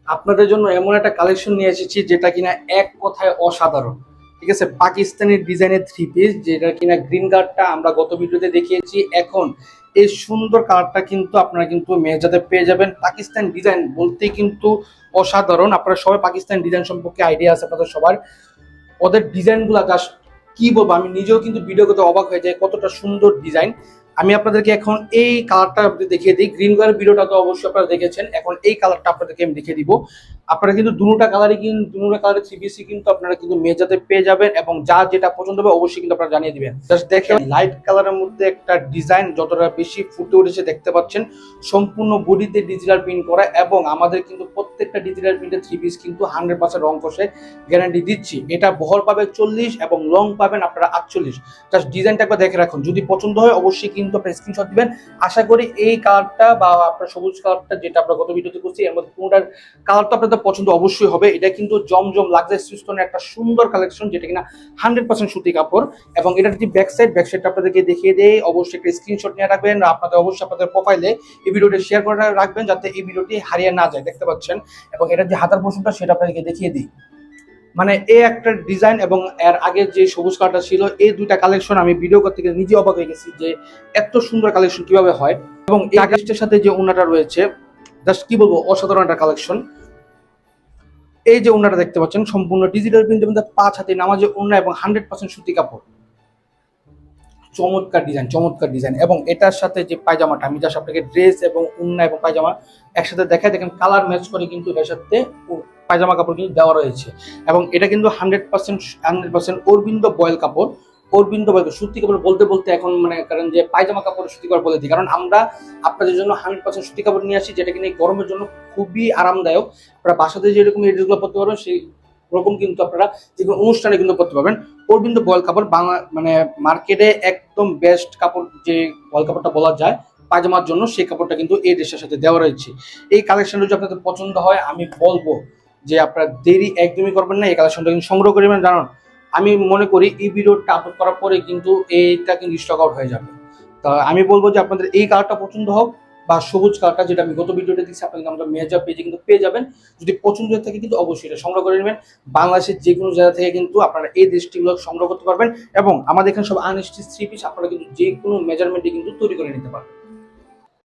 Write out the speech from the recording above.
আপনাদের জন্য এমন একটা কালেকশন নিয়ে এসেছি যেটা কিনা এক কথায় অসাধারণ। ঠিক আছে, পাকিস্তানি ডিজাইনের থ্রি পিস, যেটা কিনা গ্রিন কালারটা আমরা গত ভিডিওতে দেখিয়েছি। এখন এই সুন্দর কালারটা কিন্তু আপনারা কিন্তু মেজাতে পেয়ে যাবেন। পাকিস্তান ডিজাইন বলতেই কিন্তু অসাধারণ। আপনারা সবাই পাকিস্তান ডিজাইন সম্পর্কে আইডিয়া আছে আপনাদের সবার। ওদের ডিজাইনগুলো জাস্ট কি বলবো, আমি নিজেও কিন্তু ভিডিও করতে অবাক হয়ে যায় কতটা সুন্দর ডিজাইন। আমি আপনাদেরকে এখন এই কালারটা দেখিয়ে দিই। গ্রিন কালার ভিডিওটা তো অবশ্যই আপনারা দেখেছেন, এখন এই কালারটা আপনাদেরকে আমি দেখিয়ে দিব। আপনারা কিন্তু দুটোটা কালারই কিন্তু দুটোটা কালারের থ্রি পিসই কিন্তু আপনারা কিন্তু মেজাতে পেয়ে যাবেন, এবং যা যেটা পছন্দ হবে অবশ্যই কিন্তু আপনারা জানিয়ে দিবেন। জাস্ট দেখেন লাইট কালারের মধ্যে একটা ডিজাইন যতটা বেশি ফুটে উঠেছে দেখতে পাচ্ছেন। সম্পূর্ণ বডিতে ডিজিটাল প্রিন্ট করা, এবং আমাদের কিন্তু প্রত্যেকটা ডিজিটাল প্রিন্টের থ্রি পিস কিন্তু 100% রং কষে গ্যারান্টি দিচ্ছি। এটা বহর পাবে 40 এবং লং পাবেন আপনারা 48। জাস্ট ডিজাইনটা একবার দেখে রাখুন, যদি পছন্দ হয় অবশ্যই কিন্তু আপনার স্ক্রিনশট দিবেন। আশা করি এই কালারটা বা আপনার সবুজ কালারটা যেটা আমরা গত ভিডিওতে করছি এর মধ্যে কোনটার কালারটা আপনাদের পছন্দ অবশ্যই হবে। এটা কিন্তু জমজম লাক্সারি সিস্টেমের একটা সুন্দর কালেকশন, যেটা কিনা 100% সুতি কাপড়। এবং এটার যে ব্যাক সাইডটা আপনাদেরকে দেখিয়ে দেয়, অবশ্যই একটা স্ক্রিনশট নিয়ে রাখবেন। আপনাদের অবশ্যই আপনাদের প্রোফাইলে এই ভিডিওটি শেয়ার করে রাখবেন যাতে এই ভিডিওটি হারিয়ে না যায়। দেখতে পাচ্ছেন, এবং এটার যে হাতার পোর্শনটা সেটা আপনাদেরকে দেখিয়ে দিই। মানে এই একটা ডিজাইন এবং এর আগে যে সবুজ কালারটা ছিল, এই দুইটা কালেকশন আমি ভিডিও করতে গিয়ে নিজে অবাক হয়ে গেছি যে এত সুন্দর কালেকশন কিভাবে হয়। এবং এই আগস্টের সাথে যে ওনাটা রয়েছে, জাস্ট কি বলবো, অসাধারণ একটা কালেকশন। এই যে ওনাটা দেখতে পাচ্ছেন সম্পূর্ণ ডিজিটাল প্রিন্টের মধ্যে 5 হাতে নামাজে ওনা এবং 100% সুতি কাপড়। চমৎকার ডিজাইন, চমৎকার ডিজাইন। এবং এটার সাথে যে পায়জামাটা, আমি জাস্ট আপনাকে ড্রেস এবং উন্না এবং পায়জামা একসাথে দেখাই। দেখেন কালার ম্যাচ করে কিন্তু এটার সাথে পায়জামা কাপড় কিন্তু দেওয়া রয়েছে। এবং এটা কিন্তু 100% অরবিন্দ বয়েল কাপড়। অরবিন্দ বয়েল সুতি কাপড় বলতে বলতে এখন মানে কারণ যে পায়জামা কাপড় সুতি কাপড় বলে দিই, কারণ আমরা আপনাদের জন্য 100% সুতি কাপড় নিয়ে আসি, যেটা কিনা গরমের জন্য খুবই আরামদায়ক। আপনারা বাসাতে যেরকম এই ড্রেসগুলো পরতে পারবেন সেই রকম কিন্তু আপনারা যে কোনো অনুষ্ঠানে কিন্তু পরতে পারবেন। অরবিন্দ বয়েল কাপড় বাংলা মানে মার্কেটে একদম বেস্ট কাপড়, যে বয়েল কাপড়টা বলা যায় পায়জামার জন্য, সেই কাপড়টা কিন্তু এই ড্রেসের সাথে দেওয়া রয়েছে। এই কালেকশনটা যদি আপনাদের পছন্দ হয় আমি বলবো যে আপনারা দেরি একদমই করবেন না, এই কালেকশনটা কিন্তু সংগ্রহ করবেন। জানান আমি মনে করি এই ভিডিওটা আপলোড করার পরে কিন্তু এইটা কিন্তু স্টক আউট হয়ে যাবে। তা আমি বলবো যে আপনাদের এই কালারটা পছন্দ হোক বা সবুজ কালারটা, যেটা আমি গত ভিডিওতে দিচ্ছি, আপনারা কিন্তু আমাদের মেজর পেজে কিন্তু পেয়ে যাবেন। যদি পছন্দ হয়ে থাকে কিন্তু অবশ্যই এটা সংগ্রহ করে নেবেন। বাংলাদেশের যে কোনো জায়গা থেকে কিন্তু আপনারা এই দৃষ্টিগুলো সংগ্রহ করতে পারবেন, এবং আমাদের এখানে সব আনস্টিচ থ্রি পিস আপনারা কিন্তু যে কোনো মেজারমেন্টে কিন্তু তৈরি করে নিতে পারবেন।